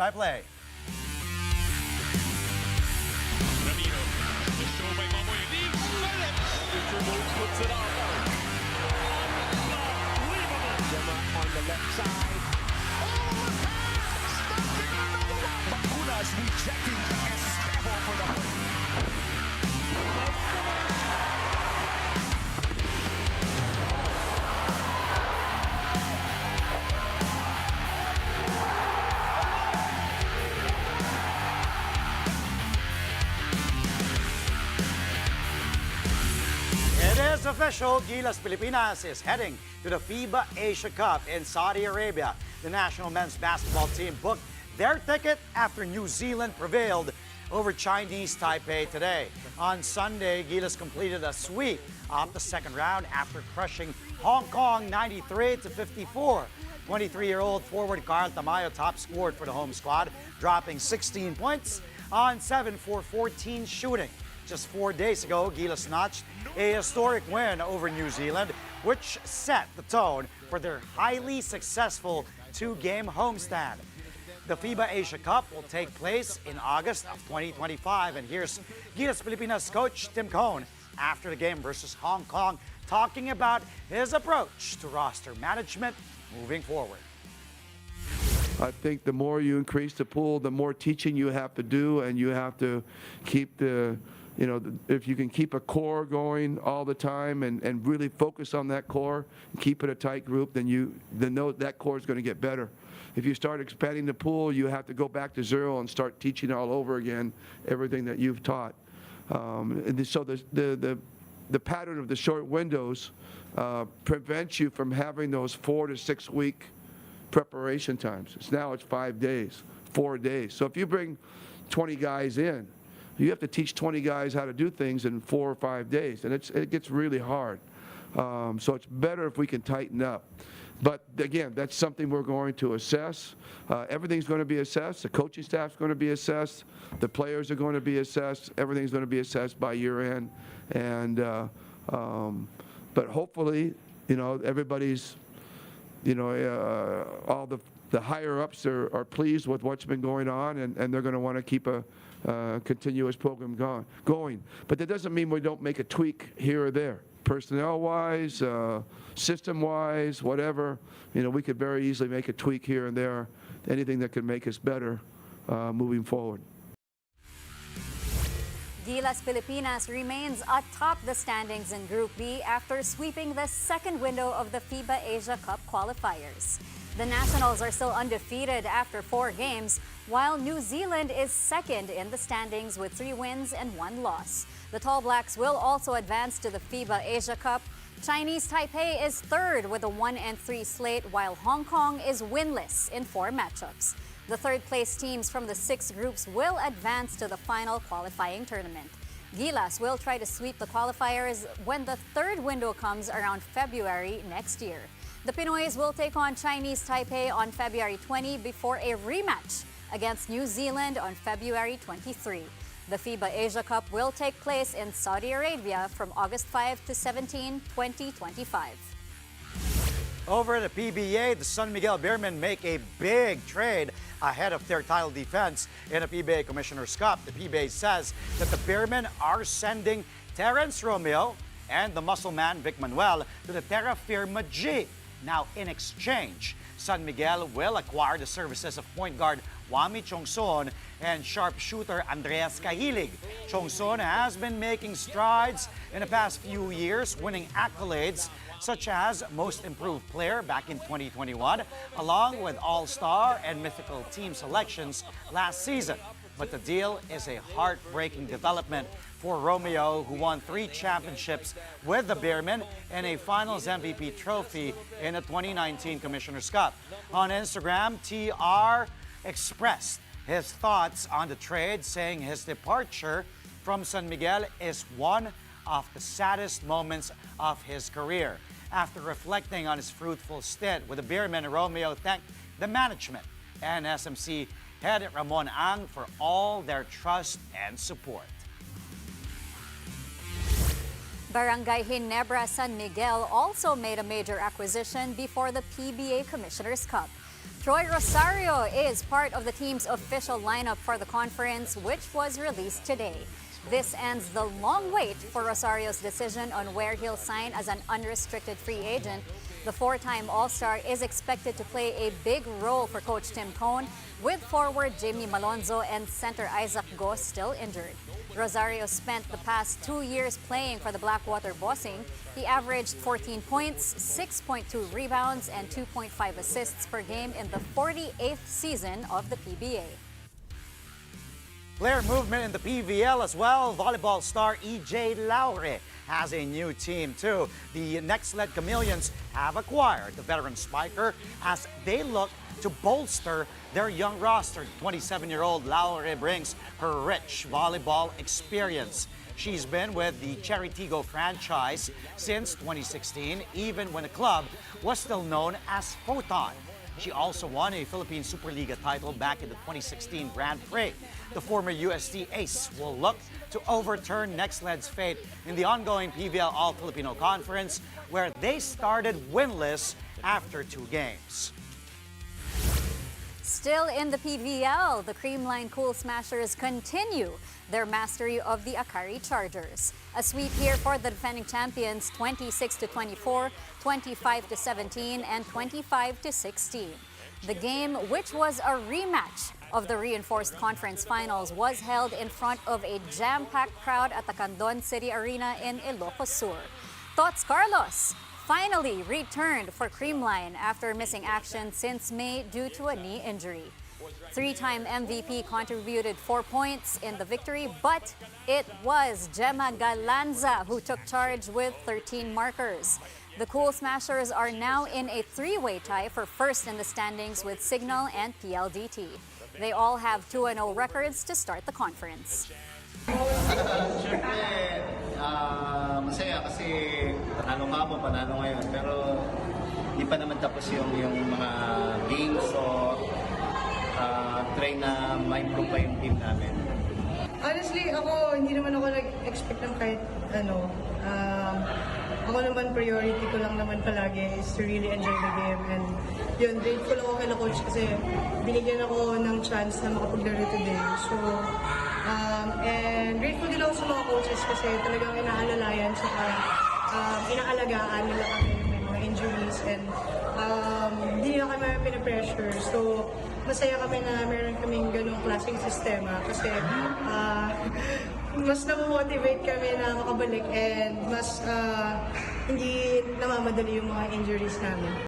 Play. Romeo, the show by Mamoy leaves Philip. Dribble puts it out. Unbelievable. Gemma on the left side. Oh, the pass! Stuffing another one. Bakunas rejecting Esteban for the win. It is official, Gilas Pilipinas is heading to the FIBA Asia Cup in Saudi Arabia. The national men's basketball team booked their ticket after New Zealand prevailed over Chinese Taipei today. On Sunday, Gilas completed a sweep of the second round after crushing Hong Kong 93-54. 23-year-old forward Carl Tamayo top scored for the home squad, dropping 16 points on 7 for 14 shooting. Just 4 days ago, Gilas notched a historic win over New Zealand, which set the tone for their highly successful two-game homestand. The FIBA Asia Cup will take place in August of 2025. And here's Gilas Pilipinas coach Tim Cohn after the game versus Hong Kong, talking about his approach to roster management moving forward. I think the more you increase the pool, the more teaching you have to do, and you have to keep if you can keep a core going all the time and really focus on that core and keep it a tight group, then that core is going to get better. If you start expanding the pool, you have to go back to zero and start teaching all over again everything that you've taught. And so the pattern of the short windows prevents you from having those 4 to 6 week preparation times. Now it's 5 days, 4 days. So if you bring 20 guys in, you have to teach 20 guys how to do things in 4 or 5 days, and it gets really hard. So it's better if we can tighten up. But again, that's something we're going to assess. Everything's going to be assessed. The coaching staff's going to be assessed. The players are going to be assessed. Everything's going to be assessed by year end. And but hopefully, everybody's, all the higher ups are pleased with what's been going on, and they're going to want to keep a continuous program going. But that doesn't mean we don't make a tweak here or there. Personnel-wise, system-wise, whatever, we could very easily make a tweak here and there, anything that could make us better moving forward. Gilas Pilipinas remains atop the standings in Group B after sweeping the second window of the FIBA Asia Cup qualifiers. The Nationals are still undefeated after 4 games, while New Zealand is second in the standings with 3 wins and 1 loss. The Tall Blacks will also advance to the FIBA Asia Cup. Chinese Taipei is third with a 1-3 slate, while Hong Kong is winless in 4 matchups. The third-place teams from the 6 groups will advance to the final qualifying tournament. Gilas will try to sweep the qualifiers when the third window comes around February next year. The Pinoys will take on Chinese Taipei on February 20 before a rematch against New Zealand on February 23. The FIBA Asia Cup will take place in Saudi Arabia from August 5 to 17, 2025. Over at the PBA, the San Miguel Beermen make a big trade ahead of their title defense in the PBA Commissioner's Cup. The PBA says that the Beermen are sending Terrence Romeo and the muscle man Vic Manuel to the Terra Firma G. Now, in exchange, San Miguel will acquire the services of point guard Wami Chongson and sharpshooter Andreas Cahilig. Chongson has been making strides in the past few years, winning accolades such as Most Improved Player back in 2021, along with All-Star and Mythical Team selections last season. But the deal is a heartbreaking development for Romeo, who won 3 championships with the Beermen and a Finals MVP trophy in the 2019 Commissioner's Cup. On Instagram, TR expressed his thoughts on the trade, saying his departure from San Miguel is one of the saddest moments of his career. After reflecting on his fruitful stint with the Beermen, Romeo thanked the management and SMC head Ramon Ang for all their trust and support. Barangay Ginebra San Miguel also made a major acquisition before the PBA Commissioner's Cup. Troy Rosario is part of the team's official lineup for the conference, which was released today. This ends the long wait for Rosario's decision on where he'll sign as an unrestricted free agent. The four-time All-Star is expected to play a big role for Coach Tim Cone, with forward Jamie Malonzo and center Isaac Go still injured. Rosario spent the past 2 years playing for the Blackwater Bossing. He averaged 14 points, 6.2 rebounds, and 2.5 assists per game in the 48th season of the PBA. Player movement in the PVL as well. Volleyball star EJ Lowry has a new team too. The Nextled Chameleons have acquired the veteran spiker as they look to bolster their young roster. 27-year-old Lowry brings her rich volleyball experience. She's been with the Cherry Tigo franchise since 2016, even when the club was still known as Photon. She also won a Philippine Superliga title back in the 2016 Grand Prix. The former UST ace will look to overturn Nextled's fate in the ongoing PVL All-Filipino Conference, where they started winless after 2 games. Still in the PVL, the Creamline Cool Smashers continue their mastery of the Akari Chargers. A sweep here for the defending champions, 26-24, 25-17, and 25-16. The game, which was a rematch of the reinforced conference finals, was held in front of a jam-packed crowd at the Candon City Arena in Ilocos Sur. Tots Carlos finally returned for Creamline after missing action since May due to a knee injury. 3-time MVP contributed 4 points in the victory, but it was Gemma Galanza who took charge with 13 markers. The Cool Smashers are now in a 3-way tie for first in the standings with Signal and PLDT. They all have 2-0 records to start the conference. Siyempre, masaya kasi panalo nga panalo ngayon. Pero hindi pa naman tapos yung mga games, so try na ma-improve pa yung team namin. Honestly, hindi naman ako nag-expect ng kahit ano. Ako naman, priority ko lang naman palagi is to really enjoy the game. And yun, grateful ako kay coach kasi binigyan ako ng chance na makapaglaro today. So, and grateful din ako sa mga coaches kasi talagang inaalalayan saka inaalagaan nila kami may mga injuries and hindi nila kami pinapressure. So, masaya kami na meron kaming ganung klaseng sistema kasi mas na-motivate kami na makabalik and mas hindi namamadali yung mga injuries namin.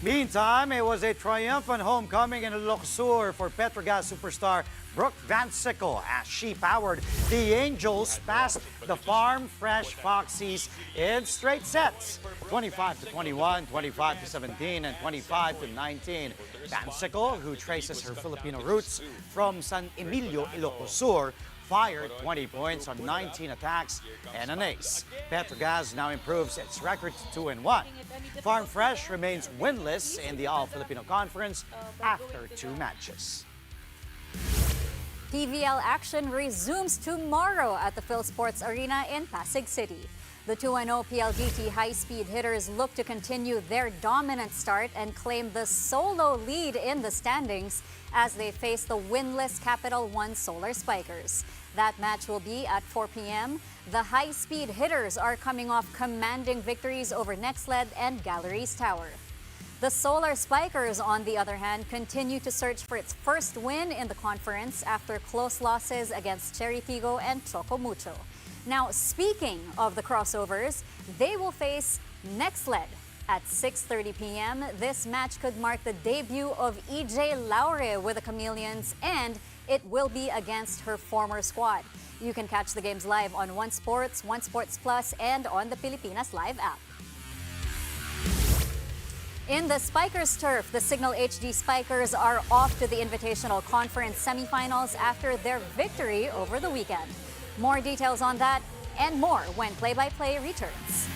Meantime, it was a triumphant homecoming in Ilocos Sur for Petro Gaz superstar Brooke Van Sickle as she powered the Angels past the Farm Fresh Foxies in straight sets, 25-21, 25-17, and 25-19. Van Sickle, who traces her Filipino roots from San Emilio, Ilocos Sur, fired 20 points on 19 attacks and an ace. Petro Gaz now improves its record to 2-1. Farm Fresh remains winless in the All-Filipino Conference after 2 matches. PVL action resumes tomorrow at the Phil Sports Arena in Pasig City. The 2-0 PLDT high-speed hitters look to continue their dominant start and claim the solo lead in the standings as they face the winless Capital One Solar Spikers. That match will be at 4 p.m. The high-speed hitters are coming off commanding victories over Nextled and Galleries Tower. The Solar Spikers, on the other hand, continue to search for its first win in the conference after close losses against Cherry Tigo and Choco Mucho. Now, speaking of the crossovers, they will face Nextled at 6:30 p.m. This match could mark the debut of EJ Lowry with the Chameleons, and it will be against her former squad. You can catch the games live on One Sports, One Sports Plus, and on the Pilipinas Live app. In the Spikers turf, the Signal HD Spikers are off to the Invitational Conference semifinals after their victory over the weekend. More details on that and more when Play-by-Play returns.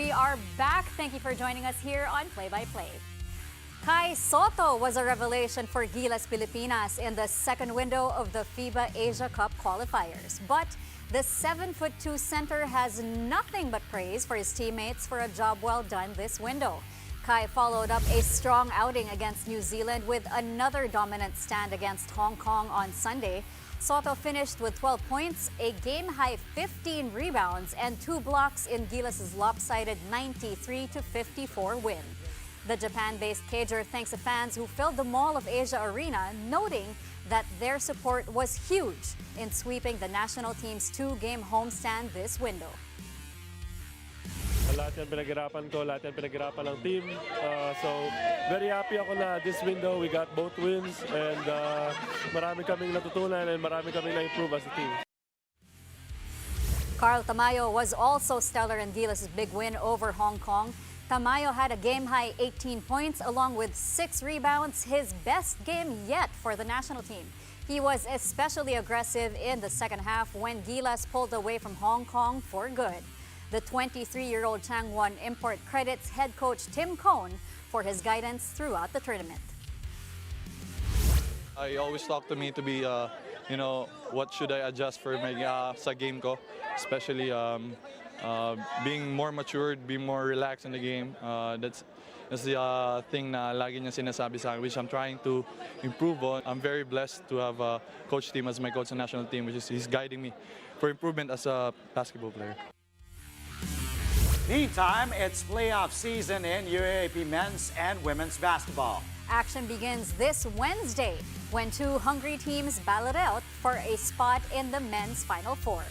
we are back. Thank you for joining us here on Play by Play. Kai Sotto was a revelation for Gilas Pilipinas in the second window of the FIBA Asia Cup qualifiers. But the 7'2" center has nothing but praise for his teammates for a job well done this window. Kai followed up a strong outing against New Zealand with another dominant stand against Hong Kong on Sunday. Sotto finished with 12 points, a game-high 15 rebounds, and 2 blocks in Gilas' lopsided 93-54 win. The Japan-based Cager thanks the fans who filled the Mall of Asia Arena, noting that their support was huge in sweeping the national team's 2-game homestand this window. Lahat yan pinaghirapan ko, lahat yan pinaghirapan ng team. So, very happy ako na this window we got both wins and marami kaming natutunan and marami kaming na-improve as a team. Carl Tamayo was also stellar in Gilas' big win over Hong Kong. Tamayo had a game-high 18 points along with 6 rebounds, his best game yet for the national team. He was especially aggressive in the second half when Gilas pulled away from Hong Kong for good. The 23-year-old Changwon import credits head coach Tim Cohn for his guidance throughout the tournament. He always talked to me to be, what should I adjust for my sa game ko, especially being more matured, being more relaxed in the game. That's the thing na lagi niya sinasabi sa akin, which I'm trying to improve on. I'm very blessed to have Coach Tim as my coach sa national team, which is he's guiding me for improvement as a basketball player. Meantime, it's playoff season in UAAP men's and women's basketball. Action begins this Wednesday when 2 hungry teams battle it out for a spot in the men's Final Four.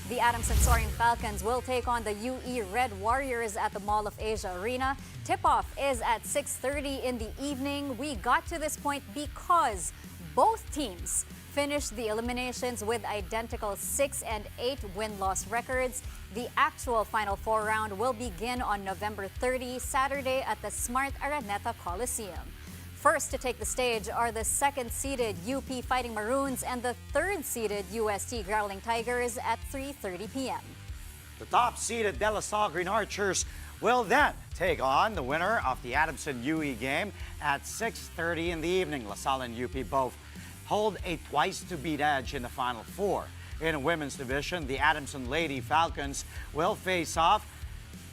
The Adamson Soaring Falcons will take on the UE Red Warriors at the Mall of Asia Arena. Tip-off is at 6:30 in the evening. We got to this point because both teams finished the eliminations with identical 6 and 8 win-loss records. The actual Final Four round will begin on November 30, Saturday at the Smart Araneta Coliseum. First to take the stage are the second-seeded UP Fighting Maroons and the third-seeded UST Growling Tigers at 3:30 p.m. The top-seeded De La Salle Green Archers will then take on the winner of the Adamson UE game at 6:30 in the evening. La Salle and UP both hold a twice-to-beat edge in the Final Four. In a women's division, the Adamson Lady Falcons will face off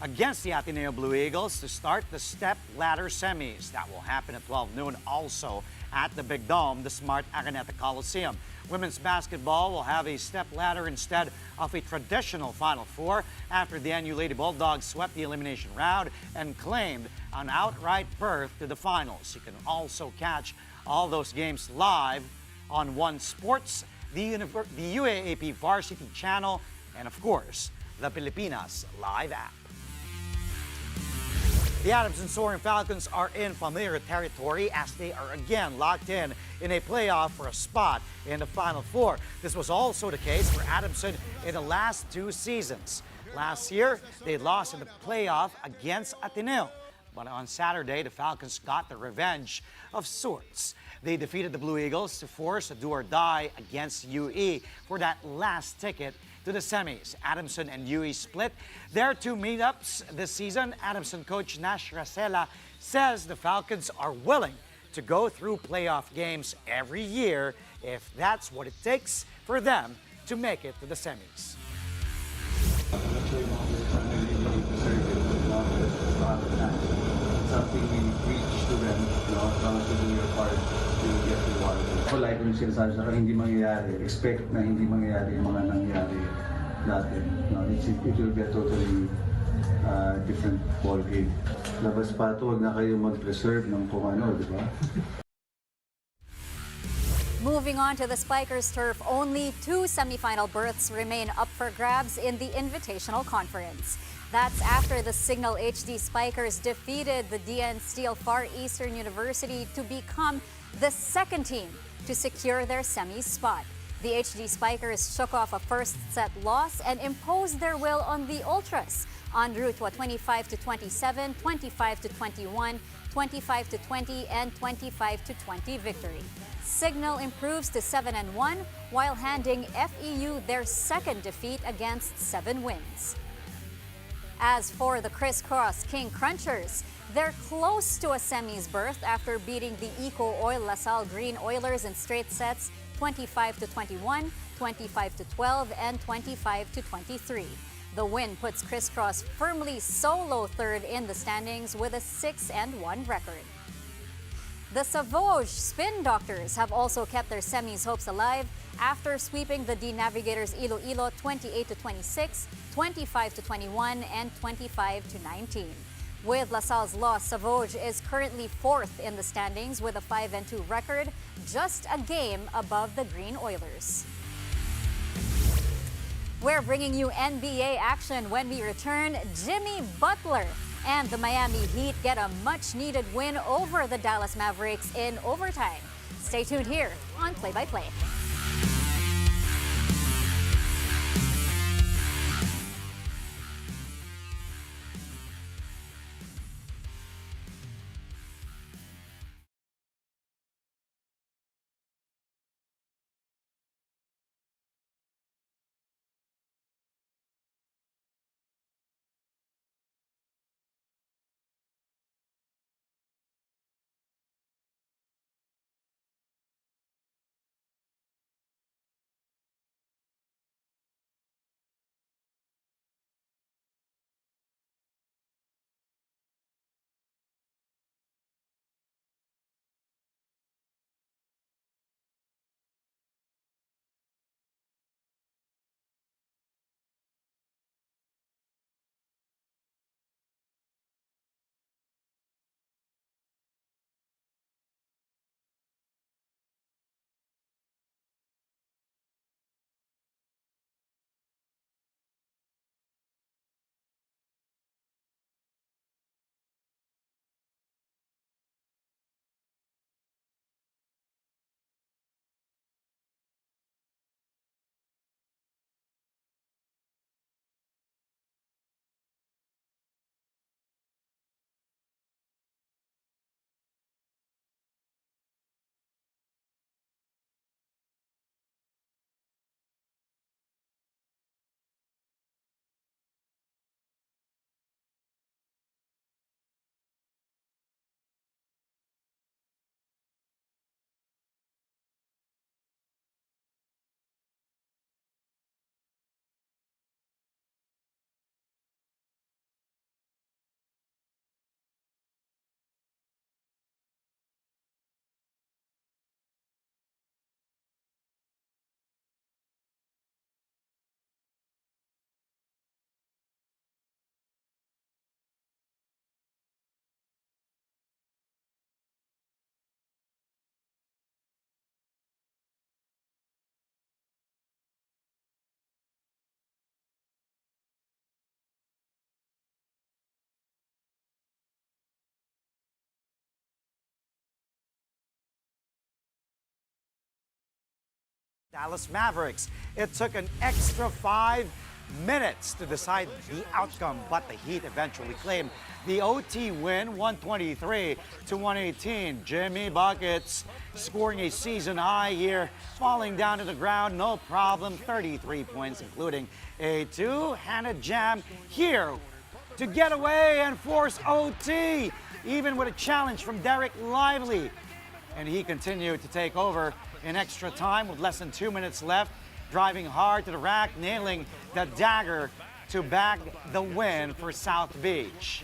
against the Ateneo Blue Eagles to start the step ladder semis. That will happen at 12 noon also at the Big Dome, the Smart Araneta Coliseum. Women's basketball will have a step ladder instead of a traditional Final Four after the NU Lady Bulldogs swept the elimination round and claimed an outright berth to the finals. You can also catch all those games live on One Sports, the UAAP Varsity Channel, and of course, the Pilipinas Live app. The Adamson Soaring Falcons are in familiar territory as they are again locked in a playoff for a spot in the Final Four. This was also the case for Adamson in the last 2 seasons. Last year, they lost in the playoff against Ateneo. But on Saturday, the Falcons got the revenge of sorts. They defeated the Blue Eagles to force a do-or-die against UE for that last ticket to the semis. Adamson and UE split their 2 meetups this season. Adamson coach Nash Racela says the Falcons are willing to go through playoff games every year if that's what it takes for them to make it to the semis. Something we preach to them, as long as you do your part, you will get rewarded. Like yung sinasabi sa hindi mangyayari, expect na hindi mangyayari yung mga nangyayari dati. It will be a totally different ball game. Labas pa ito, huwag na kayo mag-preserve ng kung ano, di ba? Moving on to the Spikers turf, only 2 semifinal berths remain up for grabs in the Invitational Conference. That's after the Signal HD Spikers defeated the DN Steel Far Eastern University to become the second team to secure their semis spot. The HD Spikers shook off a first set loss and imposed their will on the Ultras en route to a 25-27, 25-21, 25-20, and 25-20 victory. Signal improves to 7-1 while handing FEU their second defeat against 7 wins. As for the crisscross King Crunchers, they're close to a semis berth after beating the Eco Oil LaSalle Green Oilers in straight sets 25-21, 25-12, and 25-23. The win puts Crisscross firmly solo third in the standings with a 6-1 record. The Savoj Spin Doctors have also kept their semis hopes alive after sweeping the D Navigators Iloilo 28-26, 25-21, and 25-19. With LaSalle's loss, Savoj is currently fourth in the standings with a 5-2 record, just a game above the Green Oilers. We're bringing you NBA action when we return. Jimmy Butler and the Miami Heat get a much-needed win over the Dallas Mavericks in overtime. Stay tuned here on Play by Play. Dallas Mavericks. It took an extra 5 minutes to decide the outcome, but the Heat eventually claimed the OT win, 123-118. Jimmy Buckets scoring a season high here, falling down to the ground, no problem. 33 points, including a two-handed jam here to get away and force OT, even with a challenge from Derek Lively. And he continued to take over in extra time with less than 2 minutes left, driving hard to the rack, nailing the dagger to bag the win for South Beach.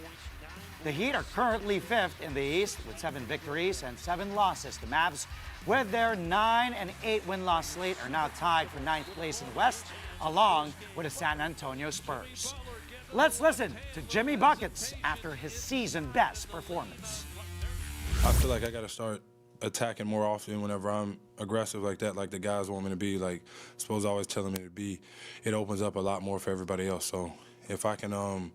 The Heat are currently fifth in the East with 7 victories and 7 losses. The Mavs, with their 9 and 8 win-loss slate, are now tied for 9th place in the West, along with the San Antonio Spurs. Let's listen to Jimmy Buckets after his season-best performance. I feel like I got to start attacking more often whenever I'm aggressive like that, like the guys want me to be, like Spo's always telling me to be. It opens up a lot more for everybody else. So if I can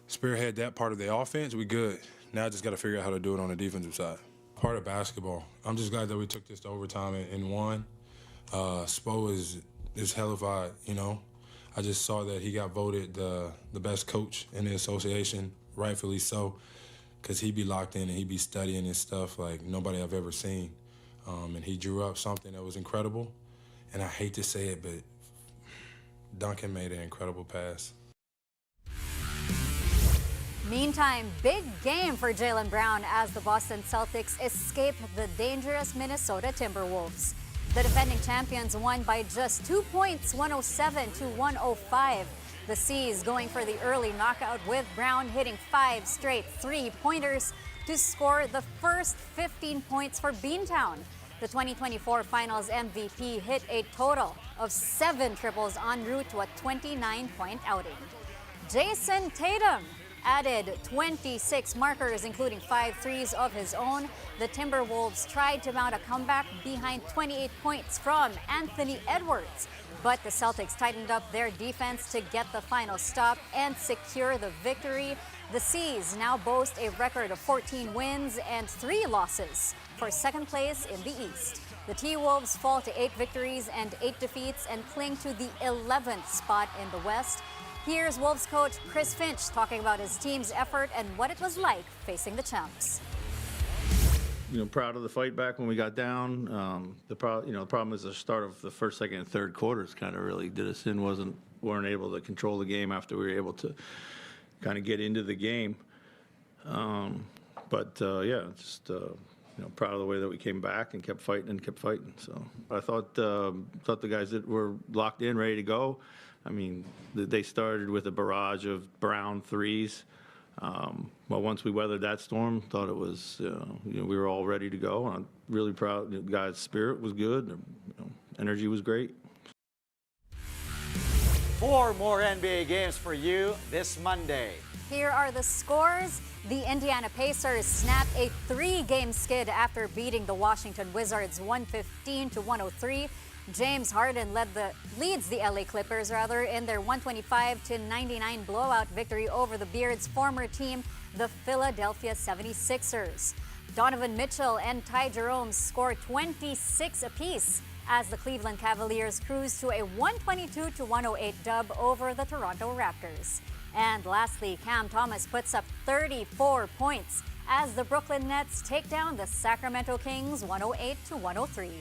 spearhead that part of the offense, we good. Now I just got to figure out how to do it on the defensive side. Part of basketball. I'm just glad that we took this to overtime and won. Spo is hellified, you know. I just saw that he got voted the best coach in the association, rightfully so, because he be locked in and he be studying his stuff like nobody I've ever seen. And he drew up something that was incredible. And I hate to say it, but Duncan made an incredible pass. Meantime, big game for Jaylen Brown as the Boston Celtics escaped the dangerous Minnesota Timberwolves. The defending champions won by just 2 points, 107-105. The C's going for the early knockout with Brown hitting 5 straight three-pointers to score the first 15 points for Beantown. The 2024 Finals MVP hit a total of 7 triples en route to a 29-point outing. Jason Tatum added 26 markers, including 5 threes of his own. The Timberwolves tried to mount a comeback behind 28 points from Anthony Edwards, but the Celtics tightened up their defense to get the final stop and secure the victory. The C's now boast a record of 14 wins and 3 losses for second place in the East. The T-Wolves fall to 8 victories and 8 defeats and cling to the 11th spot in the West. Here's Wolves coach Chris Finch talking about his team's effort and what it was like facing the champs. Proud of the fight back when we got down. The problem is the start of the first, second, and third quarters kind of really did us in. Weren't able to control the game after we were able to kind of get into the game. Proud of the way that we came back and kept fighting. So I thought the guys that were locked in, ready to go. I mean, they started with a barrage of Brown threes. But once we weathered that storm, thought it was, we were all ready to go. And I'm really proud. The guys' spirit was good. Energy was great. 4 more NBA games for you this Monday. Here are the scores. The Indiana Pacers snapped a 3-game skid after beating the Washington Wizards 115-103. James Harden leads the LA Clippers in their 125-99 blowout victory over the Beards' former team, the Philadelphia 76ers. Donovan Mitchell and Ty Jerome scored 26 apiece as the Cleveland Cavaliers cruised to a 122-108 dub over the Toronto Raptors. And lastly, Cam Thomas puts up 34 points as the Brooklyn Nets take down the Sacramento Kings 108-103.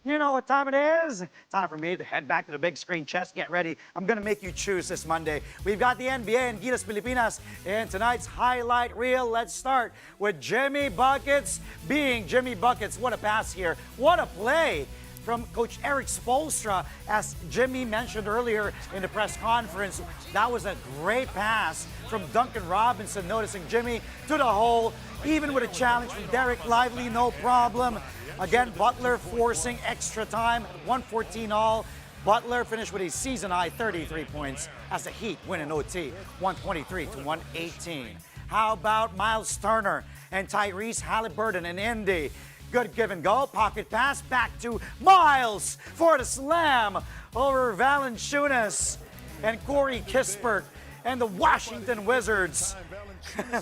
You know what time it is? Time for me to head back to the big screen chest. Get ready. I'm going to make you choose this Monday. We've got the NBA and Gilas Pilipinas in tonight's highlight reel. Let's start with Jimmy Buckets being Jimmy Buckets. What a pass here. What a play from Coach Eric Spoelstra. As Jimmy mentioned earlier in the press conference, that was a great pass from Duncan Robinson, noticing Jimmy to the hole, even with a challenge from Derek Lively, no problem. Again, Butler forcing extra time, 114 all. Butler finished with a season-high 33 points as the Heat win in OT, 123-118. How about Miles Turner and Tyrese Halliburton in Indy? Good give and go, pocket pass back to Miles for the slam over Valanciunas and Corey Kispert and the Washington Wizards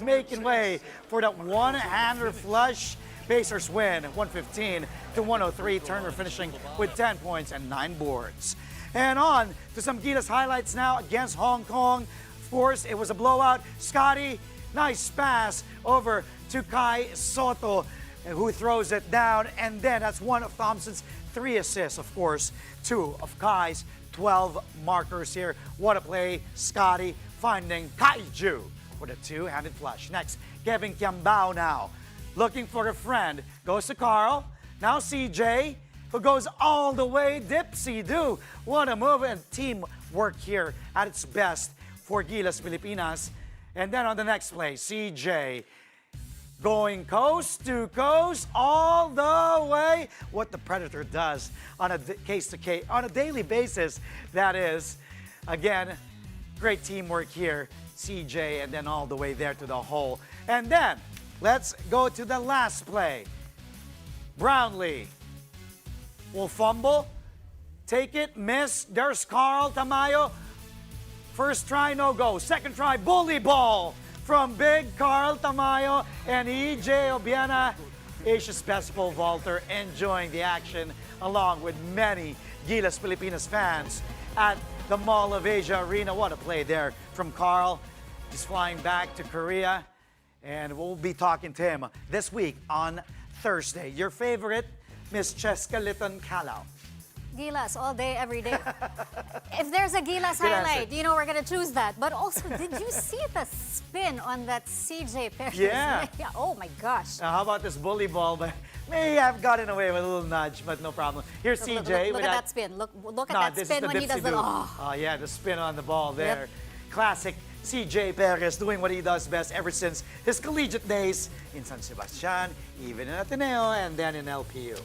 making way for that one-hander flush. Pacers win 115-103. Turner finishing with 10 points and 9 boards. And on to some Gilas highlights now against Hong Kong. Of course, it was a blowout. Scotty, nice pass over to Kai Sotto, who throws it down. And then that's one of Thompson's 3 assists, of course, 2 of Kai's 12 markers here. What a play. Scotty finding Kaiju with a 2-handed flush. Next, Kevin Kiambao now. Looking for a friend, goes to Carl. Now CJ, who goes all the way, dipsy-do. What a move and teamwork here at its best for Gilas Pilipinas. And then on the next play, CJ going coast to coast all the way. What the Predator does on a case-to-case, on a daily basis, that is. Again, great teamwork here, CJ, and then all the way there to the hole. And then, let's go to the last play. Brownlee will fumble, take it, miss. There's Carl Tamayo. First try, no go. Second try, bully ball from big Carl Tamayo and EJ Obiena. Asia's best pole vaulter enjoying the action along with many Gilas Pilipinas fans at the Mall of Asia Arena. What a play there from Carl. Just flying back to Korea. And we'll be talking to him this week on Thursday. Your favorite, Miss Cheska Litton Calao. Gilas all day, every day. If there's a Gilas Good highlight, answer. you know we're gonna choose that. But also, did you see the spin on that CJ Perez? Yeah. Oh my gosh. How about this bully ball? But may have gotten away with a little nudge, but no problem. Here's Look, CJ. look with at that spin. Look No, at that this is spin the when he does dipsy that. do. Oh. Yeah, the spin on the ball there. Yep. Classic CJ Perez doing what he does best ever since his collegiate days in San Sebastian, even in Ateneo, and then in LPU.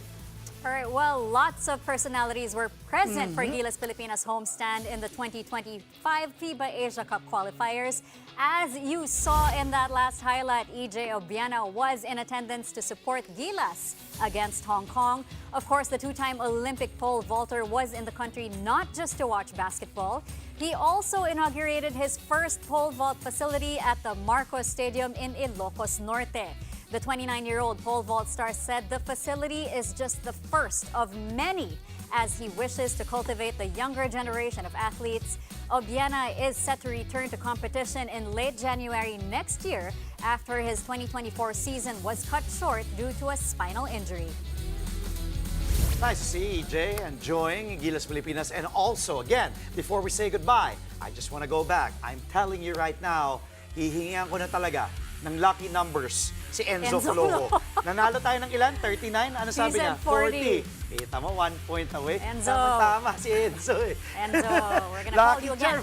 All right, well, lots of personalities were present for Gilas Pilipinas homestand in the 2025 FIBA Asia Cup qualifiers. As you saw in that last highlight, EJ Obiena was in attendance to support Gilas against Hong Kong. Of course, the two-time Olympic pole vaulter was in the country not just to watch basketball. He also inaugurated his first pole vault facility at the Marcos Stadium in Ilocos Norte. The 29-year-old pole vault star said the facility is just the first of many as he wishes to cultivate the younger generation of athletes. Obiena is set to return to competition in late January next year after his 2024 season was cut short due to a spinal injury. Nice to see EJ enjoying Gilas Pilipinas. And also, again, before we say goodbye, I just want to go back. I'm telling you right now, hihingihan ko na talaga ng lucky numbers si Enzo Coloco. Nanalo tayo ng ilan? 39? Ano sabi niya? 40. Kita mo, 1 point away. Enzo. Tama si Enzo eh. Enzo, we're gonna call Lucky you again.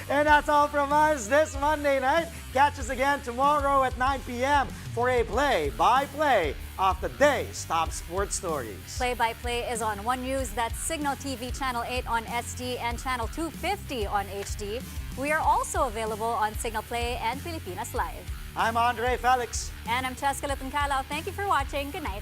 And that's all from us this Monday night. Catch us again tomorrow at 9 p.m. for a play-by-play of the day's top sports stories. Play-by-play is on One News, that's Signal TV Channel 8 on SD and Channel 250 on HD. We are also available on Signal Play and Pilipinas Live. I'm Andre Felix. And I'm Cheska Litton Calao. Thank you for watching. Good night.